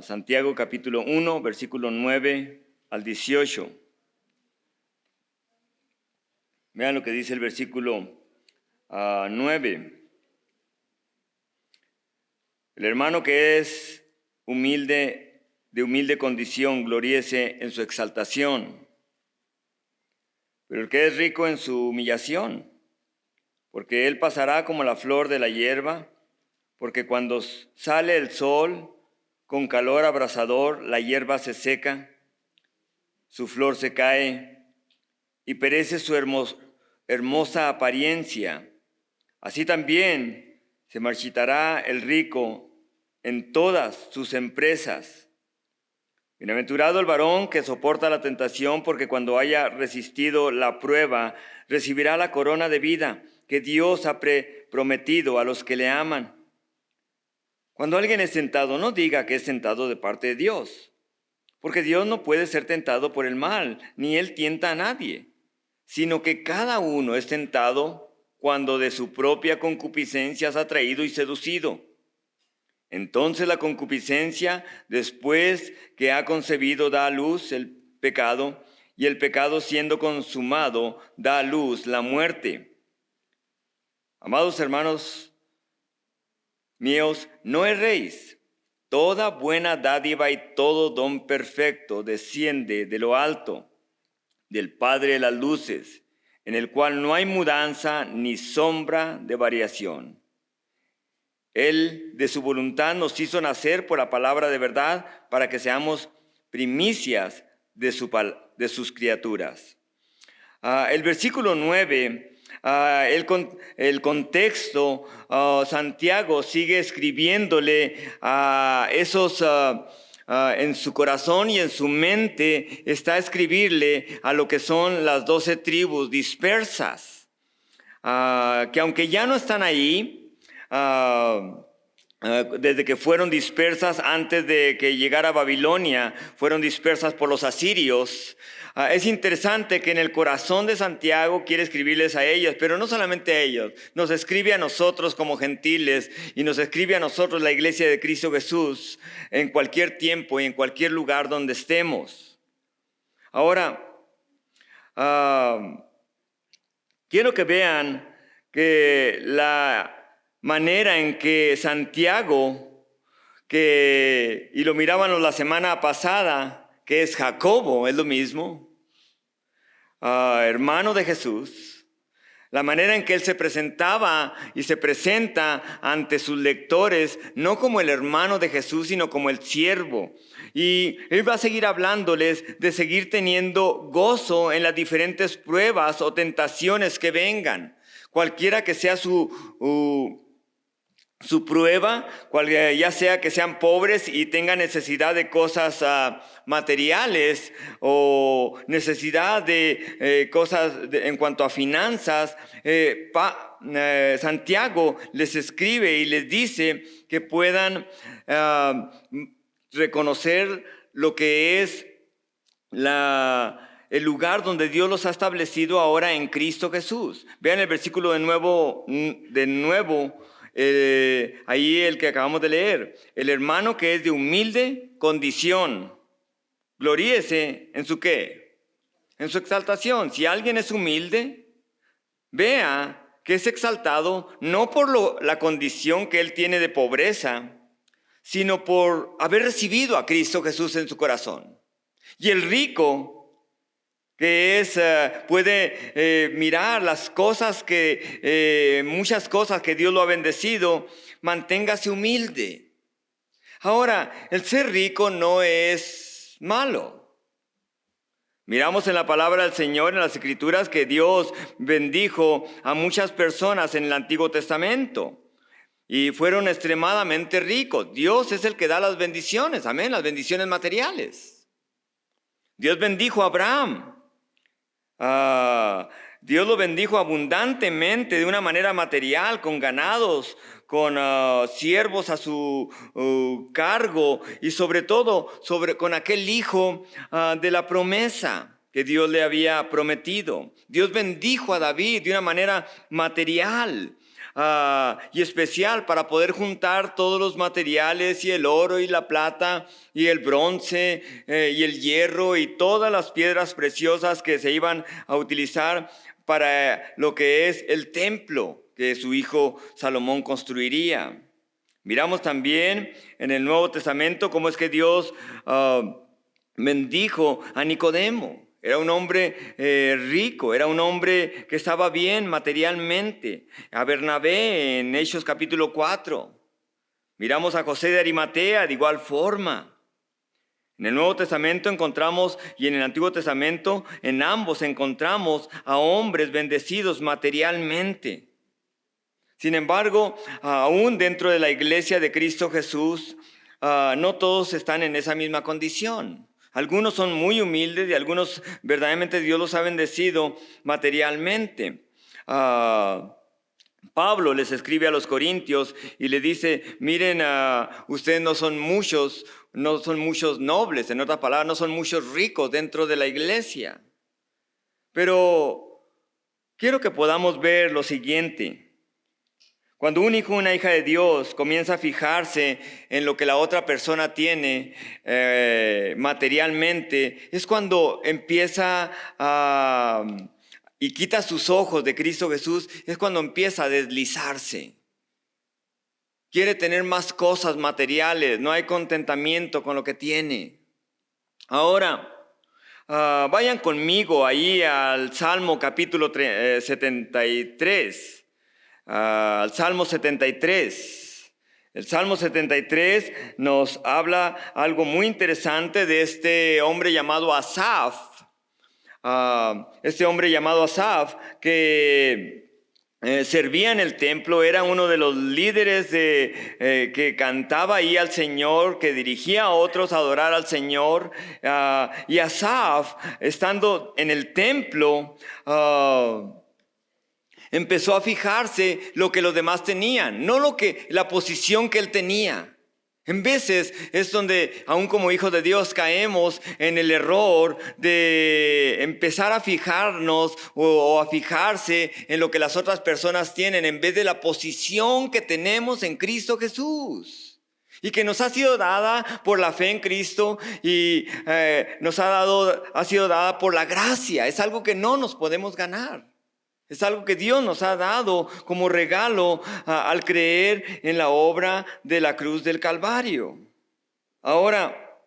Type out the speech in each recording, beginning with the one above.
Santiago capítulo 1, versículo 9 al 18. Vean lo que dice el versículo 9. El hermano que es humilde, de humilde condición, gloríese en su exaltación, pero el que es rico en su humillación, porque él pasará como la flor de la hierba, porque cuando sale el sol con calor abrasador, la hierba se seca, su flor se cae y perece su hermosa apariencia. Así también se marchitará el rico en todas sus empresas. Bienaventurado el varón que soporta la tentación, porque cuando haya resistido la prueba, recibirá la corona de vida que Dios ha prometido a los que le aman. Cuando alguien es tentado, no diga que es tentado de parte de Dios, porque Dios no puede ser tentado por el mal, ni Él tienta a nadie, sino que cada uno es tentado cuando de su propia concupiscencia es atraído y seducido. Entonces la concupiscencia, después que ha concebido, da a luz el pecado, y el pecado, siendo consumado, da a luz la muerte. Amados hermanos míos, no erréis. Toda buena dádiva y todo don perfecto desciende de lo alto, del Padre de las luces, en el cual no hay mudanza ni sombra de variación. Él de su voluntad nos hizo nacer por la palabra de verdad para que seamos primicias de sus criaturas. El versículo 9, el contexto, Santiago sigue escribiéndole a esos... en su corazón y en su mente está escribirle a lo que son las 12 tribus dispersas, que aunque ya no están ahí, desde que fueron dispersas antes de que llegara Babilonia, fueron dispersas por los asirios. Es interesante que en el corazón de Santiago quiere escribirles a ellos, pero no solamente a ellos, nos escribe a nosotros como gentiles y nos escribe a nosotros la iglesia de Cristo Jesús en cualquier tiempo y en cualquier lugar donde estemos. Ahora, quiero que vean que la manera en que Santiago, y lo mirábamos la semana pasada, que es Jacobo, es lo mismo, hermano de Jesús, la manera en que él se presentaba y se presenta ante sus lectores, no como el hermano de Jesús, sino como el siervo. Y él va a seguir hablándoles de seguir teniendo gozo en las diferentes pruebas o tentaciones que vengan. Cualquiera que sea su prueba, ya sea que sean pobres y tengan necesidad de cosas materiales o necesidad de cosas en cuanto a finanzas, Santiago les escribe y les dice que puedan reconocer lo que es el lugar donde Dios los ha establecido ahora en Cristo Jesús. Vean el versículo de nuevo, ahí el que acabamos de leer. El hermano que es de humilde condición, gloríese en su ¿qué? En su exaltación. Si alguien es humilde, vea que es exaltado no por la condición que él tiene de pobreza, sino por haber recibido a Cristo Jesús en su corazón. Y el rico, que puede mirar las cosas muchas cosas que Dios lo ha bendecido, manténgase humilde. Ahora, el ser rico no es malo. Miramos en la palabra del Señor, en las Escrituras, que Dios bendijo a muchas personas en el Antiguo Testamento y fueron extremadamente ricos. Dios es el que da las bendiciones, amén, las bendiciones materiales. Dios bendijo a Abraham. Dios lo bendijo abundantemente de una manera material, con ganados, con siervos a su cargo y sobre todo con aquel hijo de la promesa que Dios le había prometido. Dios bendijo a David de una manera material. y especial para poder juntar todos los materiales y el oro y la plata y el bronce y el hierro y todas las piedras preciosas que se iban a utilizar para lo que es el templo que su hijo Salomón construiría. Miramos también en el Nuevo Testamento cómo es que Dios bendijo a Nicodemo. Era un hombre rico, era un hombre que estaba bien materialmente. A Bernabé en Hechos capítulo 4. Miramos a José de Arimatea de igual forma. En el Nuevo Testamento encontramos, y en el Antiguo Testamento, en ambos encontramos a hombres bendecidos materialmente. Sin embargo, aún dentro de la iglesia de Cristo Jesús, no todos están en esa misma condición. Algunos son muy humildes y algunos verdaderamente Dios los ha bendecido materialmente. Pablo les escribe a los corintios y le dice, miren, ustedes no son muchos nobles, en otras palabras, no son muchos ricos dentro de la iglesia. Pero quiero que podamos ver lo siguiente. Cuando un hijo o una hija de Dios comienza a fijarse en lo que la otra persona tiene materialmente, es cuando empieza y quita sus ojos de Cristo Jesús, es cuando empieza a deslizarse. Quiere tener más cosas materiales, no hay contentamiento con lo que tiene. Ahora, vayan conmigo ahí al Salmo capítulo 73. Al Salmo 73. El Salmo 73 nos habla algo muy interesante de este hombre llamado Asaf. Este hombre llamado Asaf que servía en el templo, era uno de los líderes que cantaba ahí al Señor, que dirigía a otros a adorar al Señor. Y Asaf, estando en el templo, empezó a fijarse lo que los demás tenían, no la posición que él tenía. En veces es donde, aún como hijos de Dios, caemos en el error de empezar a fijarnos o a fijarse en lo que las otras personas tienen en vez de la posición que tenemos en Cristo Jesús. Y que nos ha sido dada por la fe en Cristo y ha sido dada por la gracia. Es algo que no nos podemos ganar. Es algo que Dios nos ha dado como regalo al creer en la obra de la cruz del Calvario. Ahora,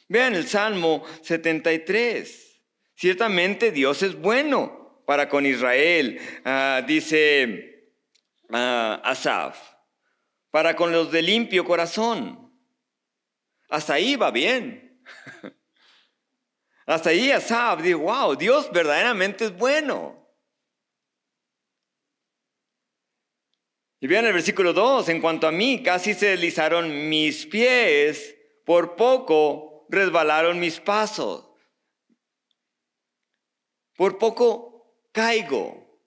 vean el Salmo 73. Ciertamente Dios es bueno para con Israel, dice Asaf, para con los de limpio corazón. Hasta ahí va bien. Hasta ahí Asaf dice, wow, Dios verdaderamente es bueno. Y vean el versículo 2, en cuanto a mí, casi se deslizaron mis pies, por poco resbalaron mis pasos. Por poco caigo.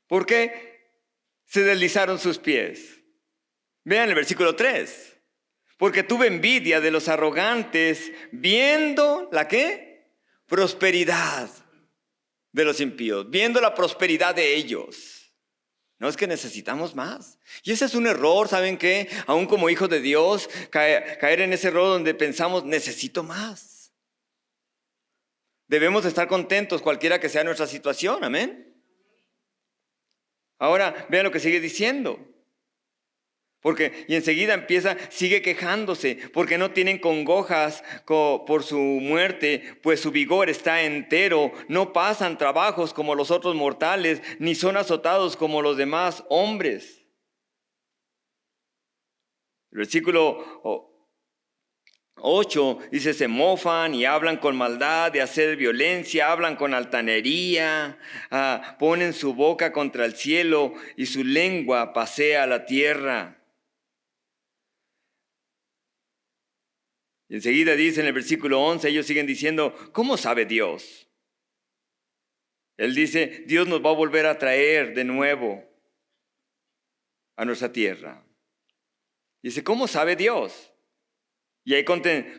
¿Por qué se deslizaron sus pies? Vean el versículo 3. Porque tuve envidia de los arrogantes, viendo ¿la qué? Prosperidad de los impíos, viendo la prosperidad de ellos. No, es que necesitamos más. Y ese es un error, ¿saben qué? Aún como hijos de Dios, caer en ese error donde pensamos, necesito más. Debemos estar contentos cualquiera que sea nuestra situación, amén. Ahora, vean lo que sigue diciendo. Y enseguida sigue quejándose, porque no tienen congojas por su muerte, pues su vigor está entero. No pasan trabajos como los otros mortales, ni son azotados como los demás hombres. El versículo 8 dice, se mofan y hablan con maldad de hacer violencia, hablan con altanería, ponen su boca contra el cielo y su lengua pasea la tierra. Y enseguida dice en el versículo 11, ellos siguen diciendo, ¿cómo sabe Dios? Él dice, Dios nos va a volver a traer de nuevo a nuestra tierra. Dice, ¿cómo sabe Dios? ¿Y hay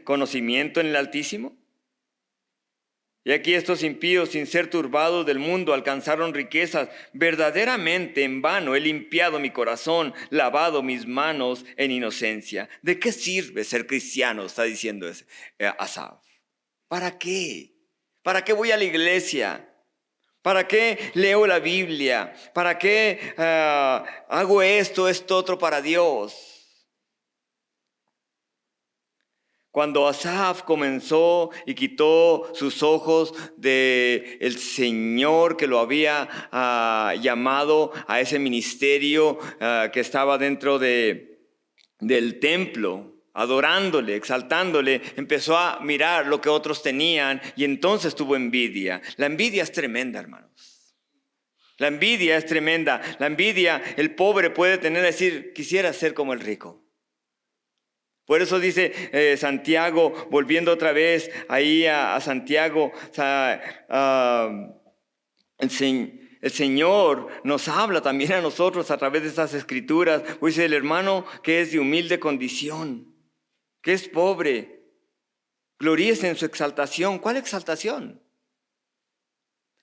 conocimiento en el Altísimo? Y aquí estos impíos, sin ser turbados del mundo, alcanzaron riquezas. Verdaderamente en vano he limpiado mi corazón, lavado mis manos en inocencia. ¿De qué sirve ser cristiano? Está diciendo Asaf. ¿Para qué? ¿Para qué voy a la iglesia? ¿Para qué leo la Biblia? ¿Para qué hago esto otro para Dios? Cuando Asaf comenzó y quitó sus ojos del Señor que lo había llamado a ese ministerio que estaba dentro del templo, adorándole, exaltándole, empezó a mirar lo que otros tenían y entonces tuvo envidia. La envidia es tremenda, hermanos. La envidia es tremenda. La envidia, el pobre puede tener, decir, quisiera ser como el rico. Por eso dice Santiago, volviendo otra vez ahí a Santiago, el Señor nos habla también a nosotros a través de estas escrituras. Pues dice el hermano que es de humilde condición, que es pobre, gloríese en su exaltación. ¿Cuál exaltación?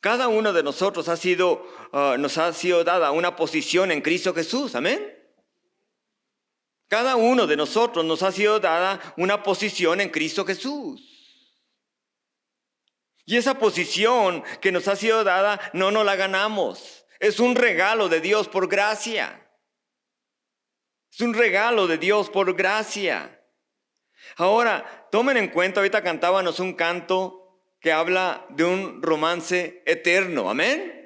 Cada uno de nosotros nos ha sido dada una posición en Cristo Jesús, amén. Cada uno de nosotros nos ha sido dada una posición en Cristo Jesús. Y esa posición que nos ha sido dada no nos la ganamos. Es un regalo de Dios por gracia. Es un regalo de Dios por gracia. Ahora, tomen en cuenta, ahorita cantábamos un canto que habla de un romance eterno. Amén.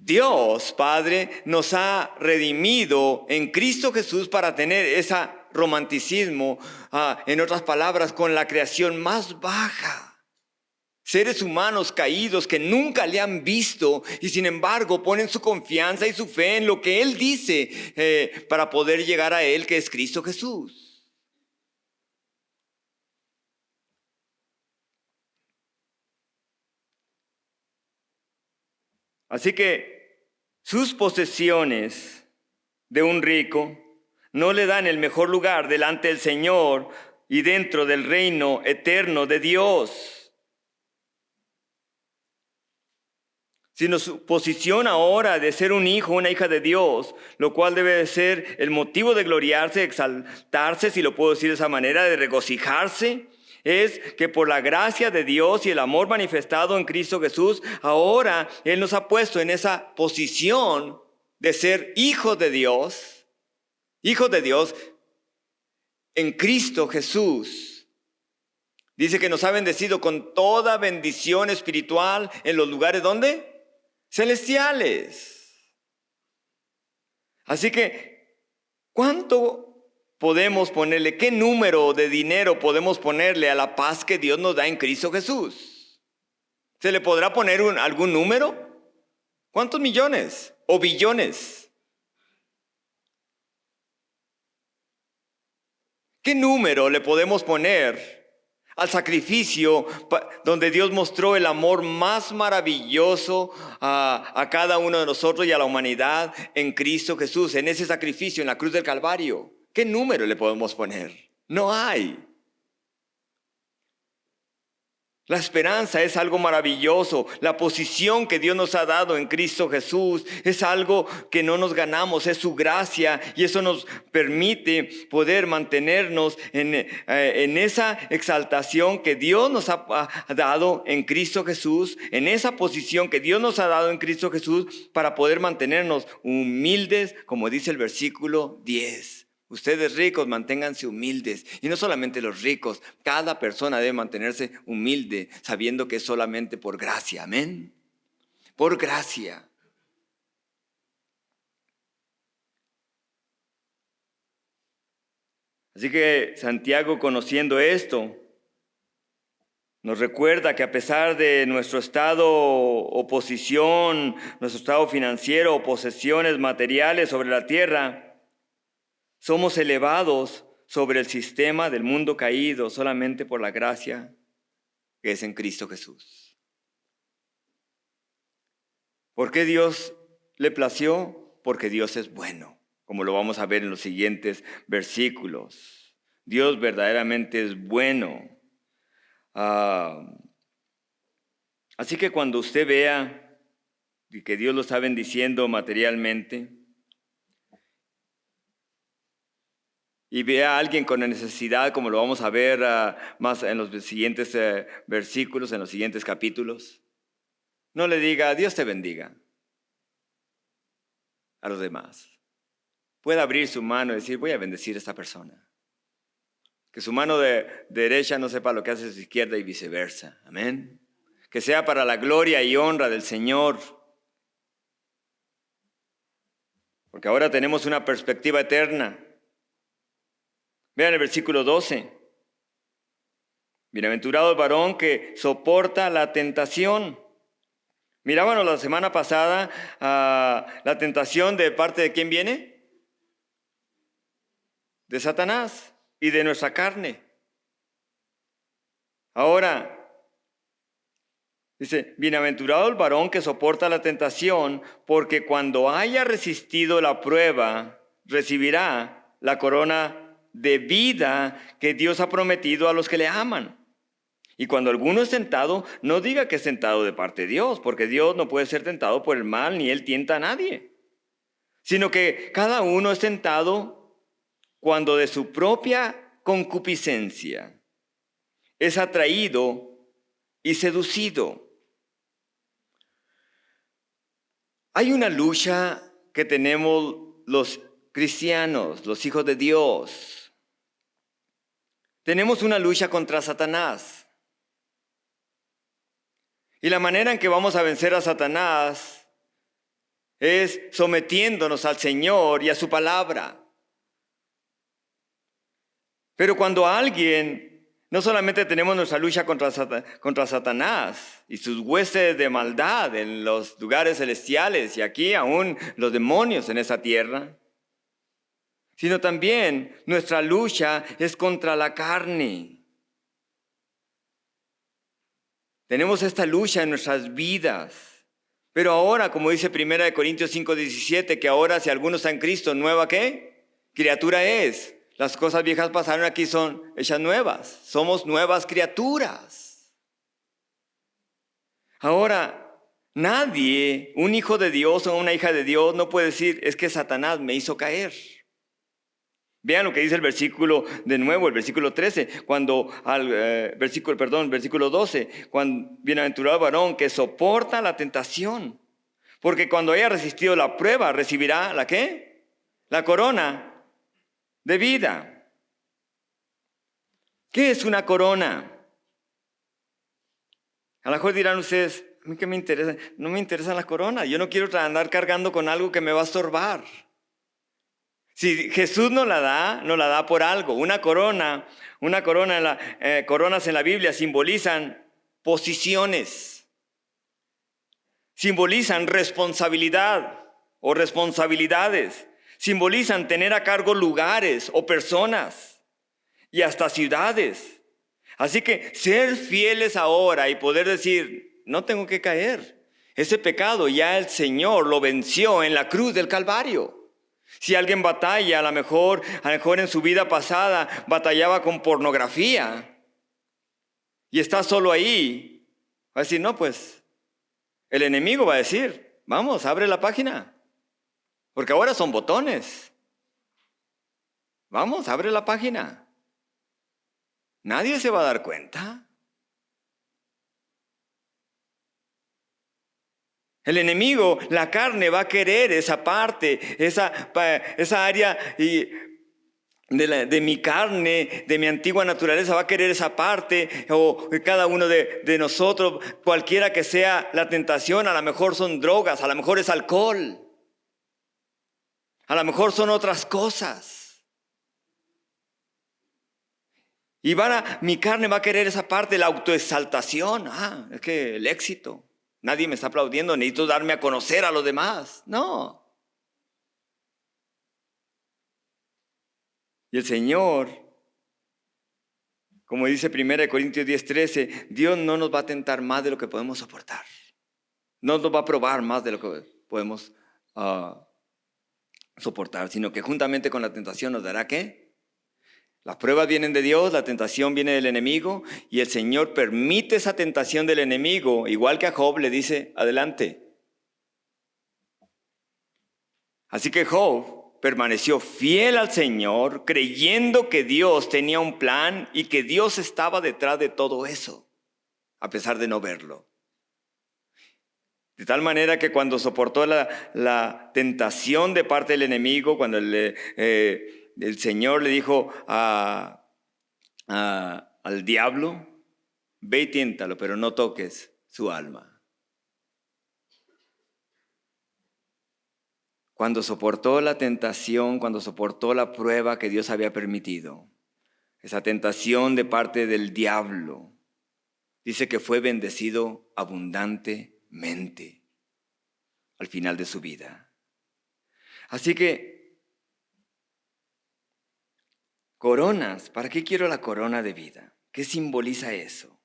Dios, Padre, nos ha redimido en Cristo Jesús para tener ese romanticismo, en otras palabras, con la creación más baja. Seres humanos caídos que nunca le han visto y sin embargo ponen su confianza y su fe en lo que Él dice para poder llegar a Él, que es Cristo Jesús. Así que sus posesiones de un rico no le dan el mejor lugar delante del Señor y dentro del reino eterno de Dios, sino su posición ahora de ser un hijo, una hija de Dios, lo cual debe de ser el motivo de gloriarse, de exaltarse, si lo puedo decir de esa manera, de regocijarse. Es que por la gracia de Dios y el amor manifestado en Cristo Jesús, ahora Él nos ha puesto en esa posición de ser hijos de Dios en Cristo Jesús. Dice que nos ha bendecido con toda bendición espiritual en los lugares, ¿dónde? Celestiales. Así que, ¿cuánto podemos ponerle? ¿Qué número de dinero podemos ponerle a la paz que Dios nos da en Cristo Jesús? ¿Se le podrá poner algún número? ¿Cuántos millones o billones? ¿Qué número le podemos poner al sacrificio donde Dios mostró el amor más maravilloso a cada uno de nosotros y a la humanidad en Cristo Jesús, en ese sacrificio en la cruz del Calvario? ¿Qué número le podemos poner? No hay. La esperanza es algo maravilloso. La posición que Dios nos ha dado en Cristo Jesús es algo que no nos ganamos, es su gracia, y eso nos permite poder mantenernos en esa exaltación que Dios nos ha dado en Cristo Jesús, en esa posición que Dios nos ha dado en Cristo Jesús, para poder mantenernos humildes, como dice el versículo 10. Ustedes ricos, manténganse humildes. Y no solamente los ricos, cada persona debe mantenerse humilde, sabiendo que es solamente por gracia. Amén. Por gracia. Así que Santiago, conociendo esto, nos recuerda que a pesar de nuestro estado o posición, nuestro estado financiero o posesiones materiales sobre la tierra, somos elevados sobre el sistema del mundo caído solamente por la gracia que es en Cristo Jesús. ¿Por qué Dios le plació? Porque Dios es bueno, como lo vamos a ver en los siguientes versículos. Dios verdaderamente es bueno. Así que cuando usted vea que Dios lo está bendiciendo materialmente y vea a alguien con necesidad, como lo vamos a ver más en los siguientes versículos, en los siguientes capítulos, no le diga, Dios te bendiga a los demás. Puede abrir su mano y decir, voy a bendecir a esta persona. Que su mano derecha no sepa lo que hace su izquierda y viceversa. Amén. Que sea para la gloria y honra del Señor. Porque ahora tenemos una perspectiva eterna. Vean el versículo 12. Bienaventurado el varón que soporta la tentación. Mirábamos la semana pasada la tentación de parte de quién viene. De Satanás y de nuestra carne. Ahora, dice, bienaventurado el varón que soporta la tentación, porque cuando haya resistido la prueba, recibirá la corona de vida que Dios ha prometido a los que le aman. Y cuando alguno es tentado, no diga que es tentado de parte de Dios, porque Dios no puede ser tentado por el mal, ni Él tienta a nadie. Sino que cada uno es tentado cuando de su propia concupiscencia es atraído y seducido. Hay una lucha que tenemos los cristianos, los hijos de Dios. Tenemos una lucha contra Satanás. Y la manera en que vamos a vencer a Satanás es sometiéndonos al Señor y a su palabra. Pero cuando alguien, no solamente tenemos nuestra lucha contra Satanás y sus huestes de maldad en los lugares celestiales y aquí aún los demonios en esta tierra, sino también nuestra lucha es contra la carne. Tenemos esta lucha en nuestras vidas. Pero ahora, como dice 1 Corintios 5:17, que ahora si alguno está en Cristo, ¿nueva qué? Criatura es. Las cosas viejas pasaron, aquí son hechas nuevas. Somos nuevas criaturas. Ahora, nadie, un hijo de Dios o una hija de Dios, no puede decir, es que Satanás me hizo caer. Vean lo que dice el versículo, de nuevo, el versículo 13, versículo 12, cuando bienaventurado varón que soporta la tentación, porque cuando haya resistido la prueba, recibirá ¿la qué? La corona de vida. ¿Qué es una corona? A lo mejor dirán ustedes, a mí qué me interesa, no me interesan las coronas, yo no quiero andar cargando con algo que me va a estorbar. Si Jesús nos la da por algo. Una corona, coronas en la Biblia simbolizan posiciones, simbolizan responsabilidad o responsabilidades, simbolizan tener a cargo lugares o personas y hasta ciudades. Así que ser fieles ahora y poder decir, no tengo que caer. Ese pecado ya el Señor lo venció en la cruz del Calvario. Si alguien batalla, a lo mejor en su vida pasada batallaba con pornografía y está solo ahí, va a decir, no, pues el enemigo va a decir, vamos, abre la página, porque ahora son botones. Vamos, abre la página. Nadie se va a dar cuenta. El enemigo, la carne, va a querer esa parte, esa área de mi carne, de mi antigua naturaleza, va a querer esa parte, o cada uno de nosotros, cualquiera que sea la tentación, a lo mejor son drogas, a lo mejor es alcohol, a lo mejor son otras cosas. Y mi carne va a querer esa parte, la autoexaltación, es que el éxito. Nadie me está aplaudiendo, necesito darme a conocer a los demás. No. Y el Señor, como dice 1 Corintios 10:13, Dios no nos va a tentar más de lo que podemos soportar. No nos va a probar más de lo que podemos soportar, sino que juntamente con la tentación nos dará ¿qué? Las pruebas vienen de Dios, la tentación viene del enemigo y el Señor permite esa tentación del enemigo, igual que a Job le dice, adelante. Así que Job permaneció fiel al Señor, creyendo que Dios tenía un plan y que Dios estaba detrás de todo eso, a pesar de no verlo. De tal manera que cuando soportó la tentación de parte del enemigo, cuando el Señor le dijo al diablo, ve y tiéntalo, pero no toques su alma. Cuando soportó la tentación, cuando soportó la prueba que Dios había permitido, esa tentación de parte del diablo, dice que fue bendecido abundantemente al final de su vida. Así que, coronas, ¿para qué quiero la corona de vida? ¿Qué simboliza eso?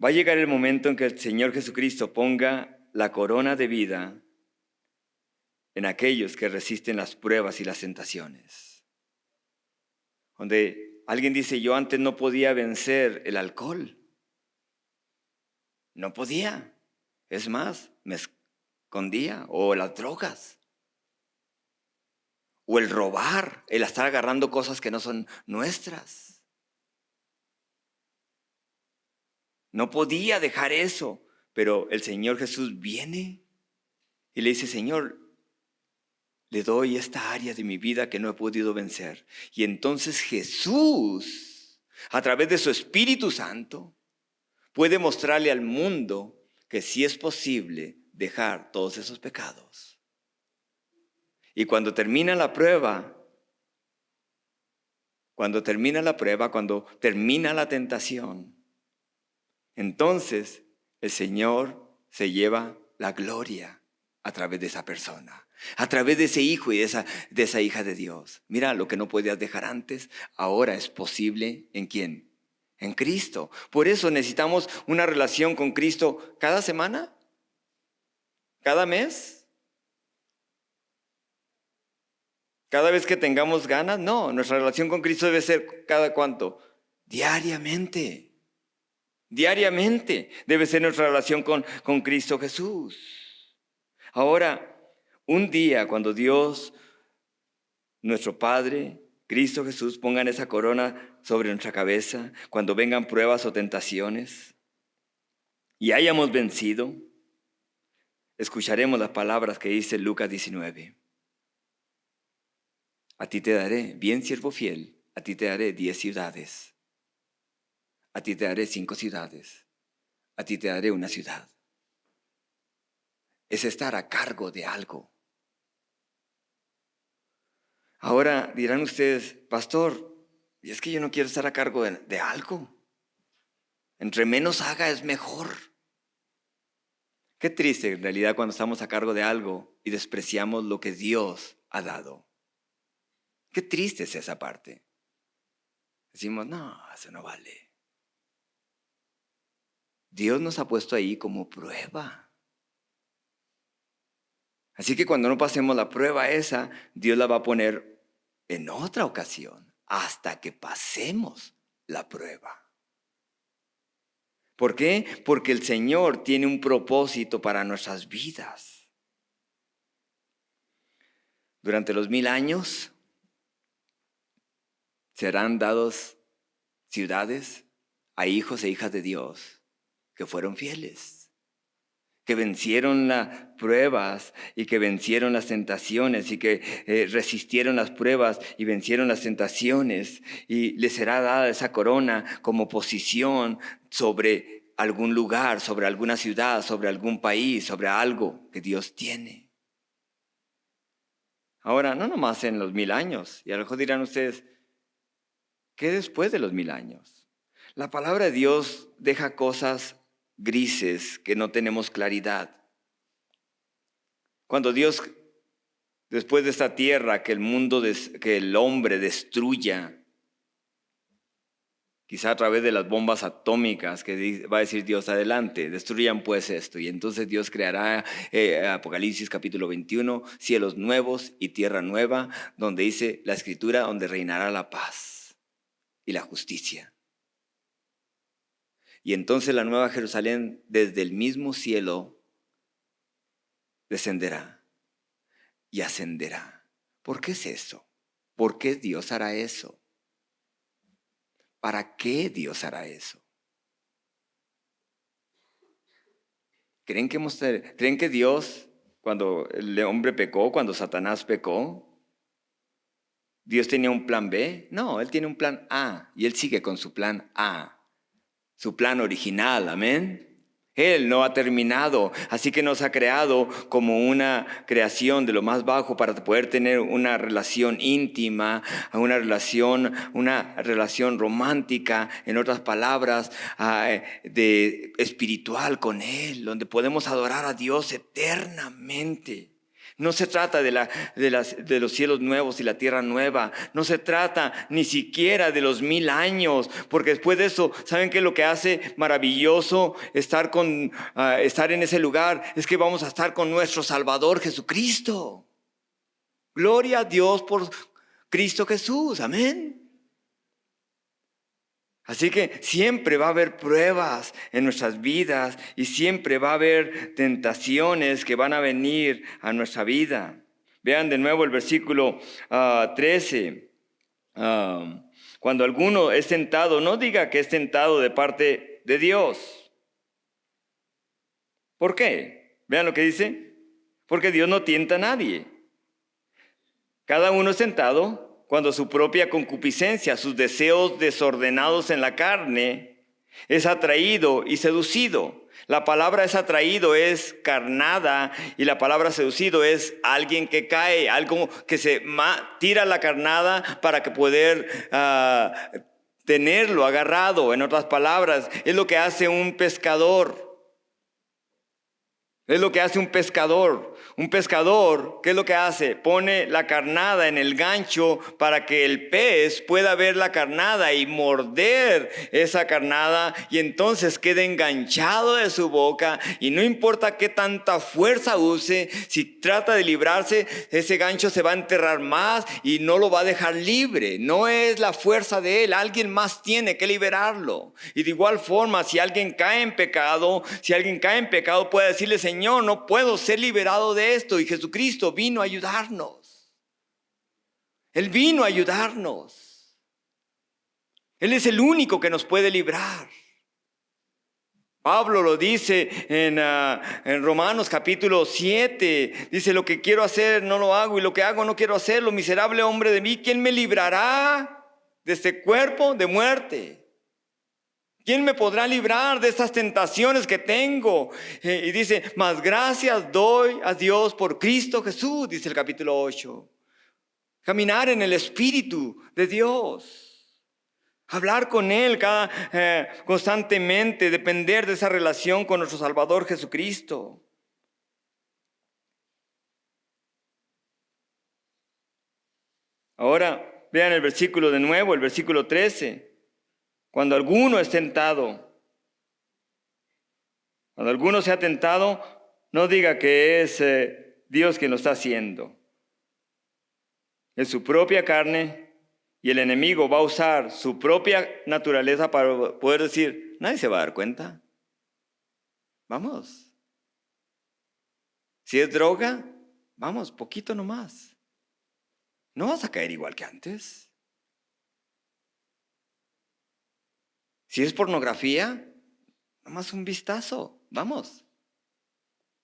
Va a llegar el momento en que el Señor Jesucristo ponga la corona de vida en aquellos que resisten las pruebas y las tentaciones. Donde alguien dice, yo antes no podía vencer el alcohol. No podía. Es más, me escondía. O las drogas. O el robar, el estar agarrando cosas que no son nuestras. No podía dejar eso. Pero el Señor Jesús viene y le dice, Señor, le doy esta área de mi vida que no he podido vencer. Y entonces Jesús, a través de su Espíritu Santo, puede mostrarle al mundo que sí es posible dejar todos esos pecados. Y cuando termina la prueba, cuando termina la tentación, entonces el Señor se lleva la gloria a través de esa persona, a través de ese hijo y de esa hija de Dios. Mira, lo que no podías dejar antes, ahora es posible. ¿En quién? En Cristo. Por eso necesitamos una relación con Cristo cada semana, cada mes, cada vez que tengamos ganas. No, nuestra relación con Cristo debe ser cada cuánto, diariamente. Diariamente debe ser nuestra relación con Cristo Jesús. Ahora, un día cuando Dios, nuestro Padre, Cristo Jesús, pongan esa corona sobre nuestra cabeza, cuando vengan pruebas o tentaciones y hayamos vencido, escucharemos las palabras que dice Lucas 19. A ti te daré, bien siervo fiel, a ti te daré 10 ciudades. A ti te daré 5 ciudades. A ti te daré una ciudad. Es estar a cargo de algo. Ahora dirán ustedes, pastor, y es que yo no quiero estar a cargo de algo. Entre menos haga es mejor. Qué triste en realidad cuando estamos a cargo de algo y despreciamos lo que Dios ha dado. Qué triste es esa parte. Decimos, no, eso no vale. Dios nos ha puesto ahí como prueba. Así que cuando no pasemos la prueba esa, Dios la va a poner en otra ocasión hasta que pasemos la prueba. ¿Por qué? Porque el Señor tiene un propósito para nuestras vidas. Durante los 1000 años serán dados ciudades a hijos e hijas de Dios que fueron fieles, que vencieron las pruebas y que vencieron las tentaciones y que resistieron las pruebas y vencieron las tentaciones, y les será dada esa corona como posición sobre algún lugar, sobre alguna ciudad, sobre algún país, sobre algo que Dios tiene. Ahora, no nomás en los 1000 años, y a lo mejor dirán ustedes, ¿qué después de los 1000 años? La palabra de Dios deja cosas grises que no tenemos claridad. Cuando Dios, después de esta tierra que el hombre destruya, Quizá a través de las bombas atómicas que va a decir Dios, adelante, destruyan pues esto. Y entonces Dios creará, Apocalipsis capítulo 21, cielos nuevos y tierra nueva, donde dice la Escritura, donde reinará la paz y la justicia. Y entonces la nueva Jerusalén desde el mismo cielo descenderá y ascenderá. ¿Por qué es eso? ¿Por qué Dios hará eso? ¿Para qué Dios hará eso? ¿Creen que Dios, cuando el hombre pecó, cuando Satanás pecó, Dios tenía un plan B? No, Él tiene un plan A y Él sigue con su plan A, su plan original, amén. Él no ha terminado, así que nos ha creado como una creación de lo más bajo para poder tener una relación íntima, una relación romántica, en otras palabras, de espiritual con Él, donde podemos adorar a Dios eternamente. No se trata de los cielos nuevos y la tierra nueva. No se trata ni siquiera de los 1000 años. Porque después de eso, ¿saben qué es lo que hace maravilloso estar en ese lugar? Es que vamos a estar con nuestro Salvador Jesucristo. Gloria a Dios por Cristo Jesús. Amén. Así que siempre va a haber pruebas en nuestras vidas y siempre va a haber tentaciones que van a venir a nuestra vida. Vean de nuevo el versículo 13. Cuando alguno es tentado, no diga que es tentado de parte de Dios. ¿Por qué? Vean lo que dice. Porque Dios no tienta a nadie. Cada uno es tentado cuando su propia concupiscencia, sus deseos desordenados en la carne, es atraído y seducido. La palabra es atraído, es carnada, y la palabra seducido es alguien que cae, algo que se tira la carnada para que poder tenerlo agarrado. En otras palabras, es lo que hace un pescador. Es lo que hace un pescador. Un pescador, ¿qué es lo que hace? Pone la carnada en el gancho para que el pez pueda ver la carnada y morder esa carnada y entonces quede enganchado de su boca y no importa qué tanta fuerza use, si trata de librarse, ese gancho se va a enterrar más y no lo va a dejar libre. No es la fuerza de él, alguien más tiene que liberarlo. Y de igual forma, si alguien cae en pecado, puede decirle, Señor, no puedo ser liberado de esto. Y Jesucristo vino a ayudarnos. Él vino a ayudarnos. Él es el único que nos puede librar. Pablo lo dice en Romanos capítulo 7. Dice, lo que quiero hacer no lo hago y lo que hago no quiero hacerlo. Miserable hombre de mí, ¿quién me librará de este cuerpo de muerte? ¿Quién me podrá librar de estas tentaciones que tengo? Y dice, más gracias doy a Dios por Cristo Jesús, dice el capítulo 8. Caminar en el Espíritu de Dios. Hablar con Él constantemente, depender de esa relación con nuestro Salvador Jesucristo. Ahora, vean el versículo de nuevo, el versículo 13. Cuando alguno es tentado, cuando alguno sea tentado, no diga que es Dios quien lo está haciendo. Es su propia carne y el enemigo va a usar su propia naturaleza para poder decir, nadie se va a dar cuenta. Vamos. Si es droga, vamos, poquito nomás. No vas a caer igual que antes. Si es pornografía, nomás un vistazo. Vamos.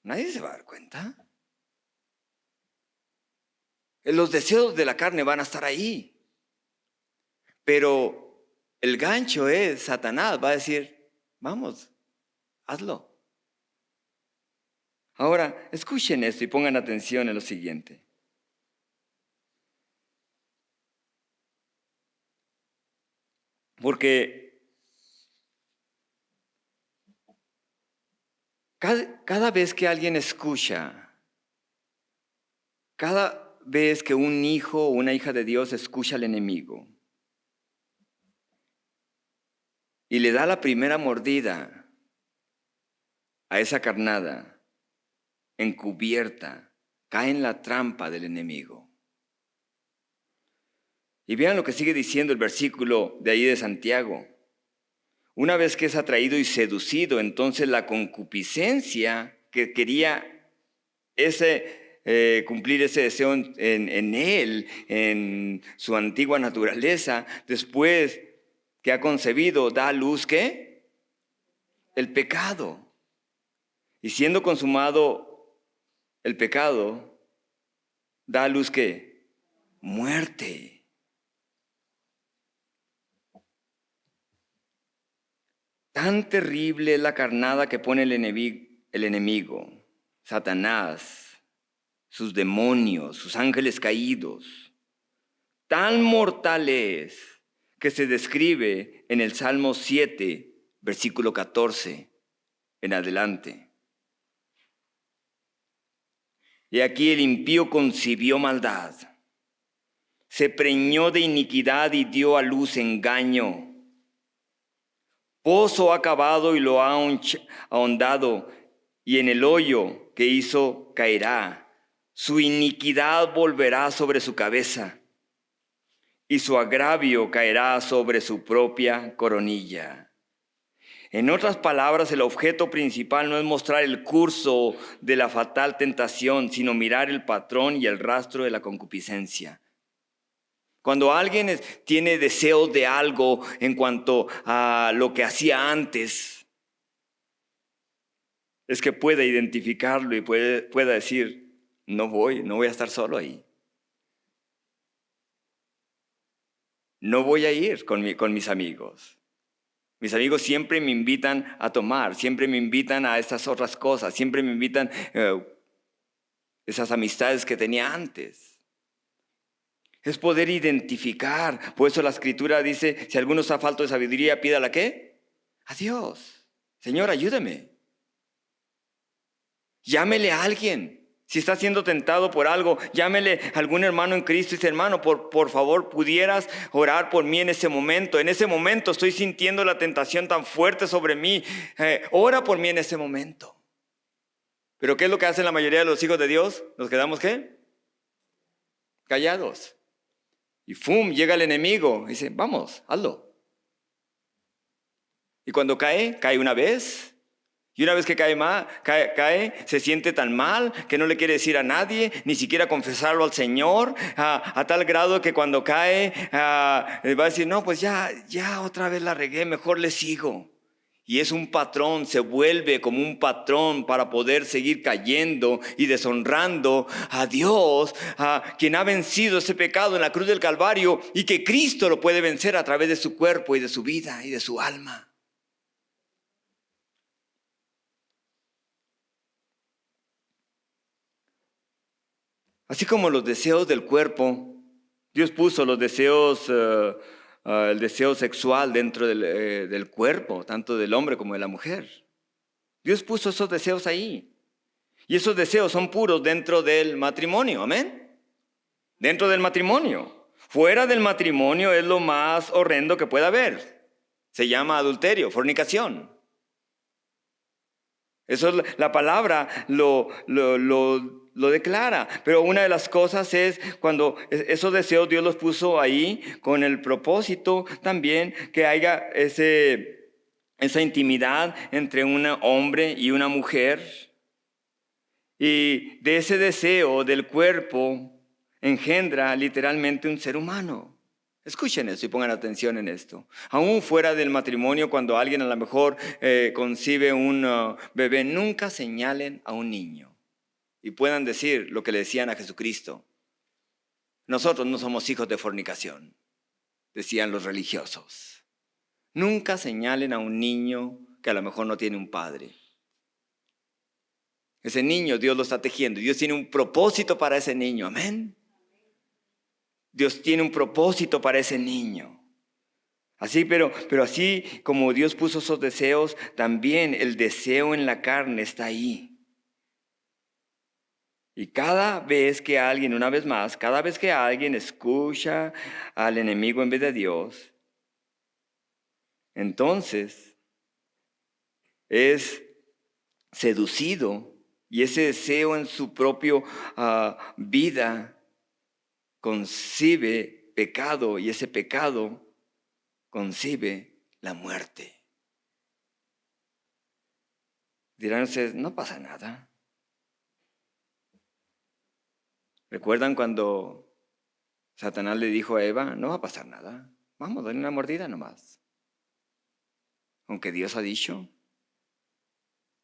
Nadie se va a dar cuenta. Los deseos de la carne van a estar ahí. Pero el gancho es Satanás. Va a decir, vamos, hazlo. Ahora, escuchen esto y pongan atención en lo siguiente. Porque cada vez que alguien escucha, cada vez que un hijo o una hija de Dios escucha al enemigo, y le da la primera mordida a esa carnada encubierta, cae en la trampa del enemigo. Y vean lo que sigue diciendo el versículo de ahí de Santiago. Una vez que es atraído y seducido, entonces la concupiscencia que quería cumplir ese deseo en él, en su antigua naturaleza, después que ha concebido, da a luz ¿qué? El pecado. Y siendo consumado el pecado, da a luz ¿qué? Muerte. Tan terrible es la carnada que pone el enemigo, Satanás, sus demonios, sus ángeles caídos. Tan mortal es que se describe en el Salmo 7, versículo 14 en adelante. Y aquí el impío concibió maldad, se preñó de iniquidad y dio a luz engaño. Pozo ha cavado y lo ha ahondado, y en el hoyo que hizo caerá. Su iniquidad volverá sobre su cabeza, y su agravio caerá sobre su propia coronilla. En otras palabras, el objeto principal no es mostrar el curso de la fatal tentación, sino mirar el patrón y el rastro de la concupiscencia. Cuando alguien tiene deseos de algo en cuanto a lo que hacía antes, es que puede identificarlo y pueda decir, no voy a estar solo ahí. No voy a ir con mis amigos. Mis amigos siempre me invitan a tomar, siempre me invitan a estas otras cosas, siempre me invitan esas amistades que tenía antes. Es poder identificar. Por eso la Escritura dice, si alguno está falto de sabiduría, pídala ¿qué? A Dios. Señor, ayúdame. Llámele a alguien. Si está siendo tentado por algo, llámele a algún hermano en Cristo y dice, hermano, por favor, pudieras orar por mí en ese momento. En ese momento estoy sintiendo la tentación tan fuerte sobre mí. Ora por mí en ese momento. Pero ¿qué es lo que hacen la mayoría de los hijos de Dios? ¿Nos quedamos qué? Callados. Y ¡fum! Llega el enemigo y dice, vamos, hazlo. Y cuando cae una vez. Y una vez que cae, se siente tan mal que no le quiere decir a nadie, ni siquiera confesarlo al Señor, a tal grado que cuando cae va a decir, no, pues ya otra vez la regué, mejor le sigo. Y es un patrón, se vuelve como un patrón para poder seguir cayendo y deshonrando a Dios, a quien ha vencido ese pecado en la cruz del Calvario y que Cristo lo puede vencer a través de su cuerpo y de su vida y de su alma. Así como los deseos del cuerpo, Dios puso los deseos, el deseo sexual dentro del cuerpo, tanto del hombre como de la mujer. Dios puso esos deseos ahí. Y esos deseos son puros dentro del matrimonio, amén. Dentro del matrimonio. Fuera del matrimonio es lo más horrendo que pueda haber. Se llama adulterio, fornicación. Eso es la palabra lo declara. Pero una de las cosas es cuando esos deseos Dios los puso ahí con el propósito también que haya esa intimidad entre un hombre y una mujer. Y de ese deseo del cuerpo engendra literalmente un ser humano. Escuchen eso y pongan atención en esto. Aún fuera del matrimonio, cuando alguien a lo mejor concibe un bebé, nunca señalen a un niño y puedan decir lo que le decían a Jesucristo. Nosotros no somos hijos de fornicación, decían los religiosos. Nunca señalen a un niño que a lo mejor no tiene un padre. Ese niño Dios lo está tejiendo. Dios tiene un propósito para ese niño. Amén. Dios tiene un propósito para ese niño. Así, pero así como Dios puso esos deseos, también el deseo en la carne está ahí. Y cada vez que alguien, una vez más, cada vez que alguien escucha al enemigo en vez de Dios, entonces es seducido y ese deseo en su propia vida concibe pecado y ese pecado concibe la muerte. Dirán ustedes, no pasa nada. ¿Recuerdan cuando Satanás le dijo a Eva, no va a pasar nada? Vamos, dale una mordida nomás. Aunque Dios ha dicho,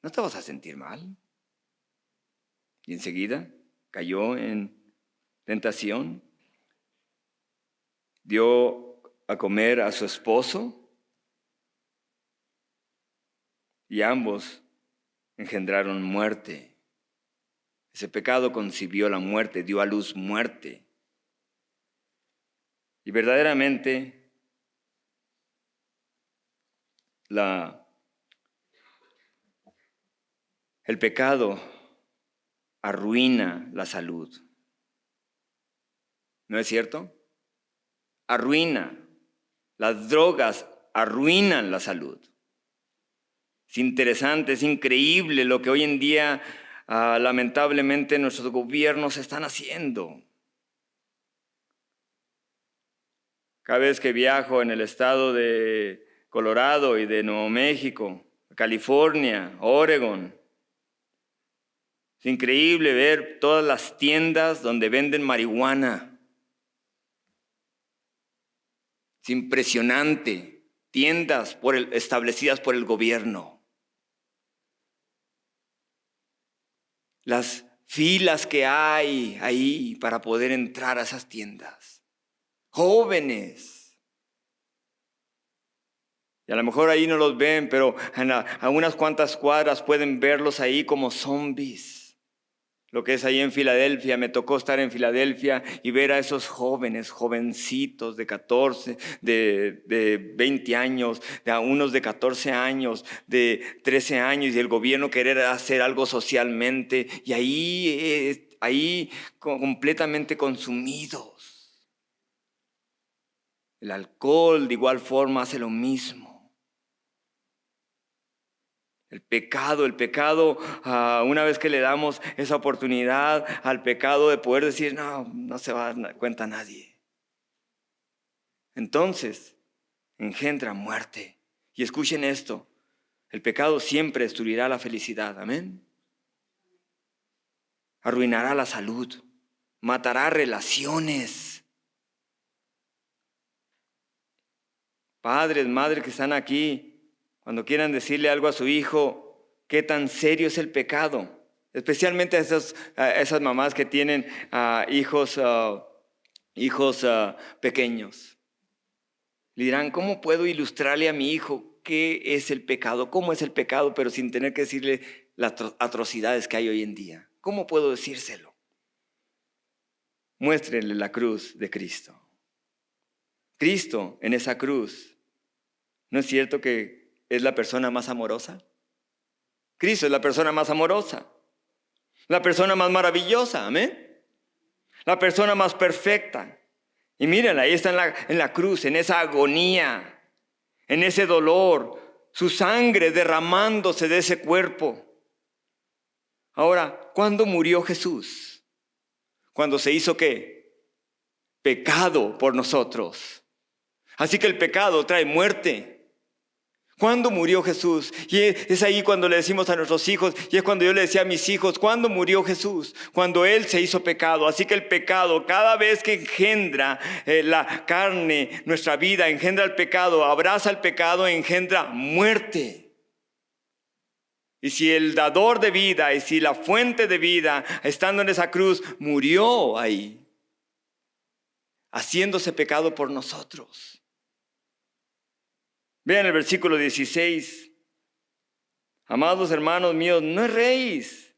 no te vas a sentir mal. Y enseguida cayó en tentación, dio a comer a su esposo y ambos engendraron muerte. Ese pecado concibió la muerte, dio a luz muerte. Y verdaderamente el pecado arruina la salud. ¿No es cierto? Arruina. Las drogas arruinan la salud. Es interesante, es increíble lo que hoy en día lamentablemente nuestros gobiernos están haciendo. Cada vez que viajo en el estado de Colorado y de Nuevo México, California, Oregon, es increíble ver todas las tiendas donde venden marihuana. Es impresionante. Tiendas establecidas por el gobierno. Las filas que hay ahí para poder entrar a esas tiendas. Jóvenes. Y a lo mejor ahí no los ven, pero a unas cuantas cuadras pueden verlos ahí como zombies. Lo que es ahí en Filadelfia, me tocó estar en Filadelfia y ver a esos jóvenes, jovencitos de 14, de 20 años, a unos de 14 años, de 13 años y el gobierno querer hacer algo socialmente y ahí completamente consumidos. El alcohol de igual forma hace lo mismo. El pecado, una vez que le damos esa oportunidad al pecado de poder decir, no se va a dar cuenta nadie. Entonces, engendra muerte. Y escuchen esto, el pecado siempre destruirá la felicidad, amén. Arruinará la salud, matará relaciones. Padres, madres que están aquí, cuando quieran decirle algo a su hijo, qué tan serio es el pecado, especialmente a esas mamás que tienen hijos pequeños. Le dirán, ¿cómo puedo ilustrarle a mi hijo qué es el pecado? ¿Cómo es el pecado? Pero sin tener que decirle las atrocidades que hay hoy en día. ¿Cómo puedo decírselo? Muéstrenle la cruz de Cristo. Cristo en esa cruz, ¿no es cierto que es la persona más amorosa? Cristo es la persona más amorosa, la persona más maravillosa, amén. La persona más perfecta. Y mírenla, ahí está en la cruz, en esa agonía, en ese dolor, su sangre derramándose de ese cuerpo. Ahora, ¿cuándo murió Jesús? Cuando se hizo ¿qué? Pecado por nosotros. Así que el pecado trae muerte. ¿Cuándo murió Jesús? Y es ahí cuando le decimos a nuestros hijos, y es cuando yo le decía a mis hijos, ¿cuándo murió Jesús? Cuando Él se hizo pecado. Así que el pecado, cada vez que engendra la carne, nuestra vida, engendra el pecado, abraza el pecado, engendra muerte. Y si el dador de vida, y si la fuente de vida, estando en esa cruz, murió ahí, haciéndose pecado por nosotros. Vean el versículo 16. Amados hermanos míos, no erréis.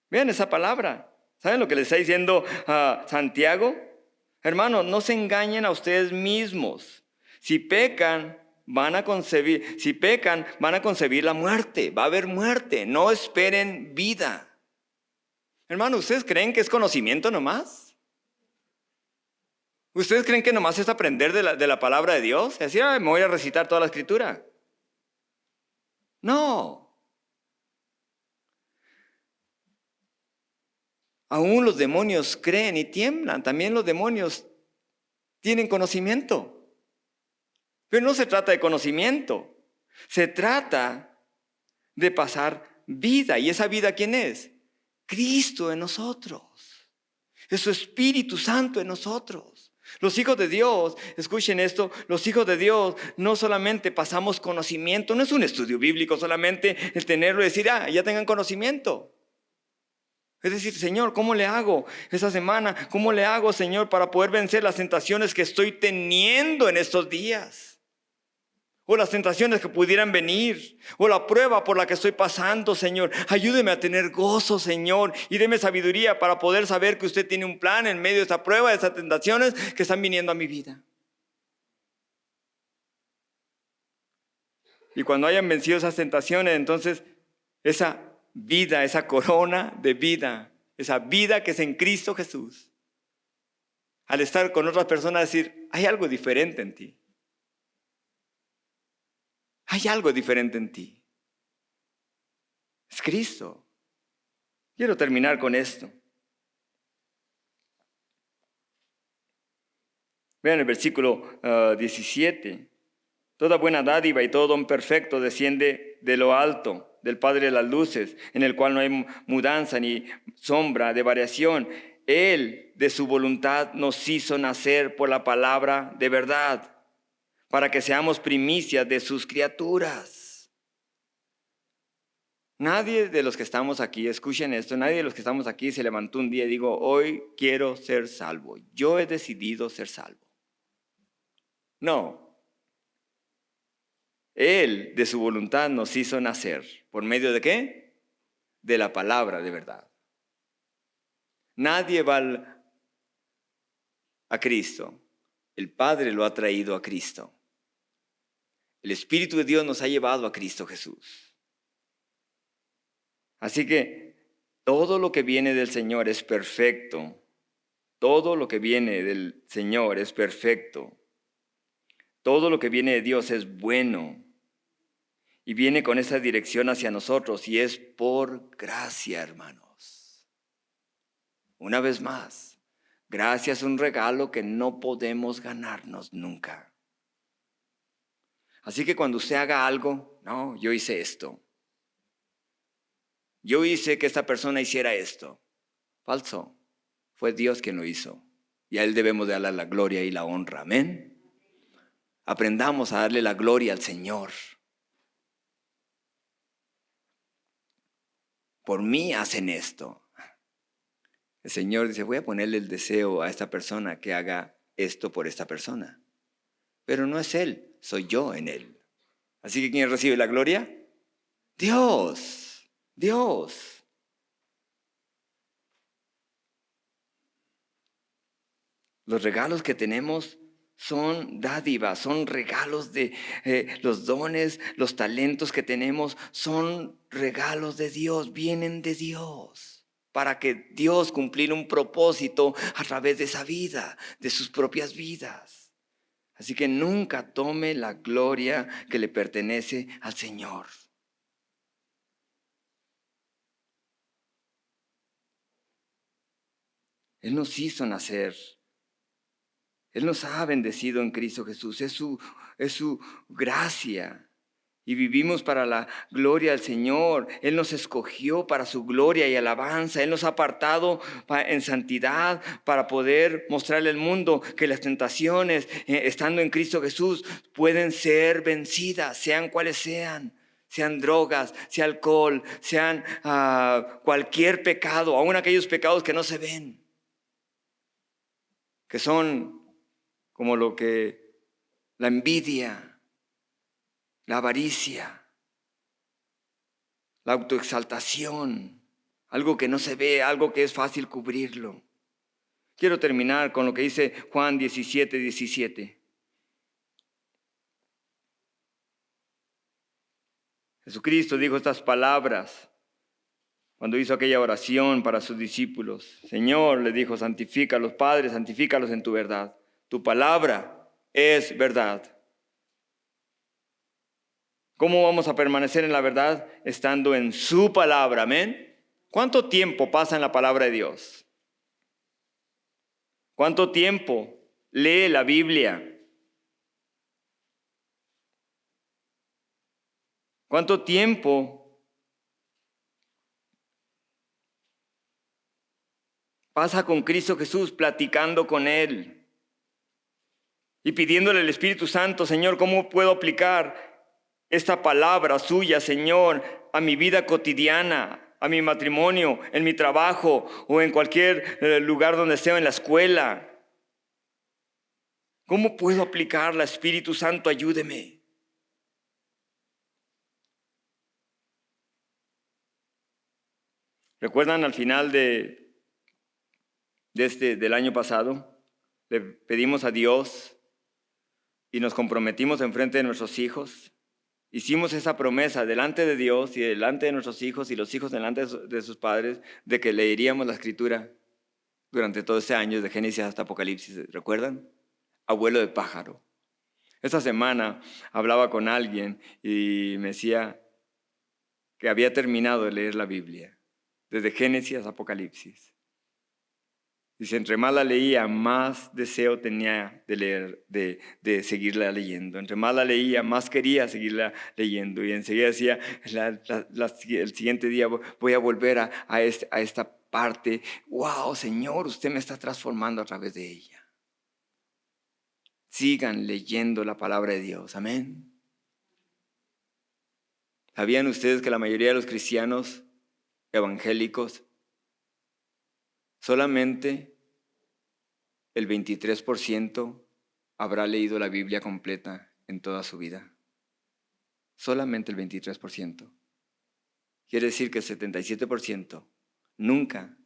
Vean esa palabra. ¿Saben lo que le está diciendo a Santiago? Hermanos, no se engañen a ustedes mismos. Si pecan, van a concebir la muerte. Va a haber muerte. No esperen vida. Hermanos, ¿ustedes creen que es conocimiento nomás? ¿Ustedes creen que nomás es aprender de la palabra de Dios? Es decir, me voy a recitar toda la escritura. No. Aún los demonios creen y tiemblan. También los demonios tienen conocimiento. Pero no se trata de conocimiento. Se trata de pasar vida. ¿Y esa vida quién es? Cristo en nosotros. Es su Espíritu Santo en nosotros. Los hijos de Dios, escuchen esto, los hijos de Dios no solamente pasamos conocimiento, no es un estudio bíblico solamente el tenerlo y decir, ya tengan conocimiento. Es decir, Señor, ¿cómo le hago esta semana? ¿Cómo le hago, Señor, para poder vencer las tentaciones que estoy teniendo en estos días? O las tentaciones que pudieran venir, o la prueba por la que estoy pasando, Señor. Ayúdeme a tener gozo, Señor, y deme sabiduría para poder saber que usted tiene un plan en medio de esta prueba, de estas tentaciones que están viniendo a mi vida. Y cuando hayan vencido esas tentaciones, entonces esa vida, esa corona de vida, esa vida que es en Cristo Jesús, al estar con otras personas, decir, hay algo diferente en ti. Hay algo diferente en ti. Es Cristo. Quiero terminar con esto. Vean el versículo 17. Toda buena dádiva y todo don perfecto desciende de lo alto, del Padre de las luces, en el cual no hay mudanza ni sombra de variación. Él, de su voluntad, nos hizo nacer por la palabra de verdad, para que seamos primicias de sus criaturas. Nadie de los que estamos aquí, escuchen esto, nadie de los que estamos aquí se levantó un día y dijo, hoy quiero ser salvo. Yo he decidido ser salvo. No. Él, de su voluntad, nos hizo nacer. ¿Por medio de qué? De la palabra de verdad. Nadie va a Cristo. El Padre lo ha traído a Cristo. El Espíritu de Dios nos ha llevado a Cristo Jesús. Así que todo lo que viene del Señor es perfecto. Todo lo que viene del Señor es perfecto. Todo lo que viene de Dios es bueno. Y viene con esa dirección hacia nosotros. Y es por gracia, hermanos. Una vez más, gracia es un regalo que no podemos ganarnos nunca. Así que cuando usted haga algo, no, yo hice esto. Yo hice que esta persona hiciera esto. Falso. Fue Dios quien lo hizo. Y a Él debemos de darle la gloria y la honra. Amén. Aprendamos a darle la gloria al Señor. Por mí hacen esto. El Señor dice, voy a ponerle el deseo a esta persona que haga esto por esta persona. Pero no es Él, soy yo en Él. Así que ¿quién recibe la gloria? Dios. Dios. Los regalos que tenemos son dádivas, son regalos de los dones, los talentos que tenemos, son regalos de Dios, vienen de Dios, para que Dios cumplir un propósito a través de esa vida, de sus propias vidas. Así que nunca tome la gloria que le pertenece al Señor. Él nos hizo nacer. Él nos ha bendecido en Cristo Jesús. Es su gracia. Y vivimos para la gloria del Señor. Él nos escogió para su gloria y alabanza. Él nos ha apartado en santidad para poder mostrarle al mundo que las tentaciones, estando en Cristo Jesús, pueden ser vencidas, sean cuales sean. Sean drogas, sea alcohol, sean cualquier pecado, aun aquellos pecados que no se ven, que son como la envidia, la avaricia, la autoexaltación, algo que no se ve, algo que es fácil cubrirlo. Quiero terminar con lo que dice Juan 17:17. Jesucristo dijo estas palabras cuando hizo aquella oración para sus discípulos. Señor, le dijo, santifícalos, Padre, santifícalos en tu verdad. Tu palabra es verdad. ¿Cómo vamos a permanecer en la verdad? Estando en su palabra, amén. ¿Cuánto tiempo pasa en la palabra de Dios? ¿Cuánto tiempo lee la Biblia? ¿Cuánto tiempo pasa con Cristo Jesús platicando con Él y pidiéndole al Espíritu Santo, Señor, ¿cómo puedo aplicar esta palabra suya, Señor, a mi vida cotidiana, a mi matrimonio, en mi trabajo o en cualquier lugar donde esté, en la escuela? ¿Cómo puedo aplicarla, Espíritu Santo? Ayúdeme. ¿Recuerdan al final del año pasado? Le pedimos a Dios y nos comprometimos enfrente de nuestros hijos. Hicimos esa promesa delante de Dios y delante de nuestros hijos y los hijos delante de sus padres de que leeríamos la Escritura durante todo ese año, de Génesis hasta Apocalipsis. ¿Recuerdan? Abuelo de pájaro. Esta semana hablaba con alguien y me decía que había terminado de leer la Biblia, desde Génesis hasta Apocalipsis. Dice, entre más la leía, más deseo tenía de leer, de seguirla leyendo. Entre más la leía, más quería seguirla leyendo. Y enseguida decía, el siguiente día voy a volver a esta parte. ¡Wow, Señor! Usted me está transformando a través de ella. Sigan leyendo la palabra de Dios. Amén. ¿Sabían ustedes que la mayoría de los cristianos evangélicos solamente el 23% habrá leído la Biblia completa en toda su vida? Solamente el 23%. Quiere decir que el 77% nunca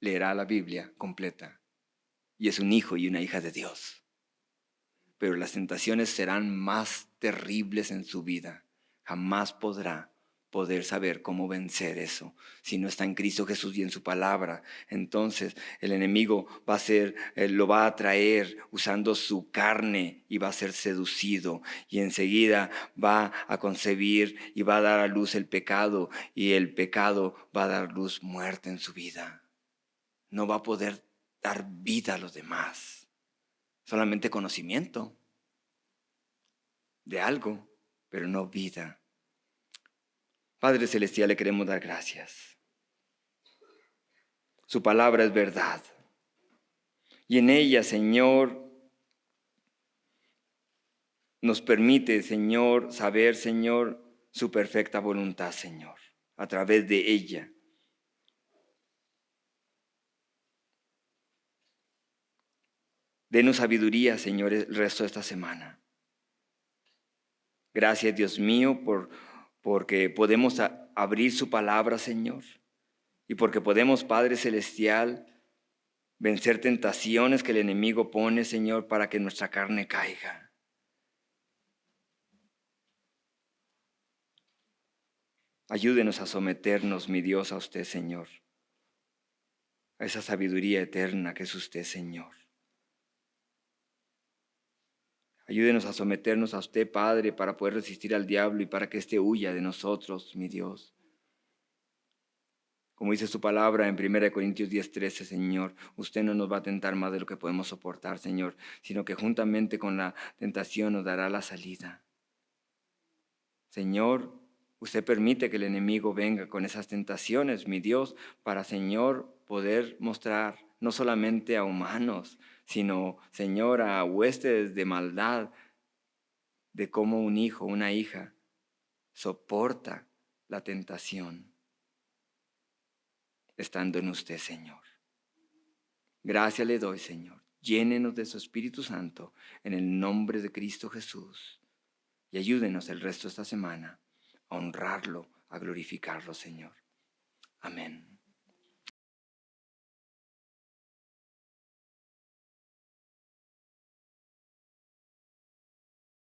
leerá la Biblia completa. Y es un hijo y una hija de Dios. Pero las tentaciones serán más terribles en su vida. Jamás podrá poder saber cómo vencer eso si no está en Cristo Jesús y en su palabra. Entonces el enemigo lo va a atraer usando su carne y va a ser seducido, y enseguida va a concebir y va a dar a luz el pecado, y el pecado va a dar luz muerte en su vida. No va a poder dar vida a los demás, solamente conocimiento de algo, pero no vida. Padre Celestial, le queremos dar gracias. Su palabra es verdad. Y en ella, Señor, nos permite, Señor, saber, Señor, su perfecta voluntad, Señor, a través de ella. Denos sabiduría, Señor, el resto de esta semana. Gracias, Dios mío, porque podemos abrir su palabra, Señor, y porque podemos, Padre Celestial, vencer tentaciones que el enemigo pone, Señor, para que nuestra carne caiga. Ayúdenos a someternos, mi Dios, a usted, Señor, a esa sabiduría eterna que es usted, Señor. Ayúdenos a someternos a usted, Padre, para poder resistir al diablo y para que éste huya de nosotros, mi Dios. Como dice su palabra en 1 Corintios 10:13, Señor, usted no nos va a tentar más de lo que podemos soportar, Señor, sino que juntamente con la tentación nos dará la salida. Señor, usted permite que el enemigo venga con esas tentaciones, mi Dios, para, Señor, poder mostrar no solamente a humanos, sino, Señor, a huestes de maldad, de cómo un hijo, una hija, soporta la tentación estando en usted, Señor. Gracias le doy, Señor. Llénenos de su Espíritu Santo en el nombre de Cristo Jesús. Y ayúdenos el resto de esta semana a honrarlo, a glorificarlo, Señor. Amén.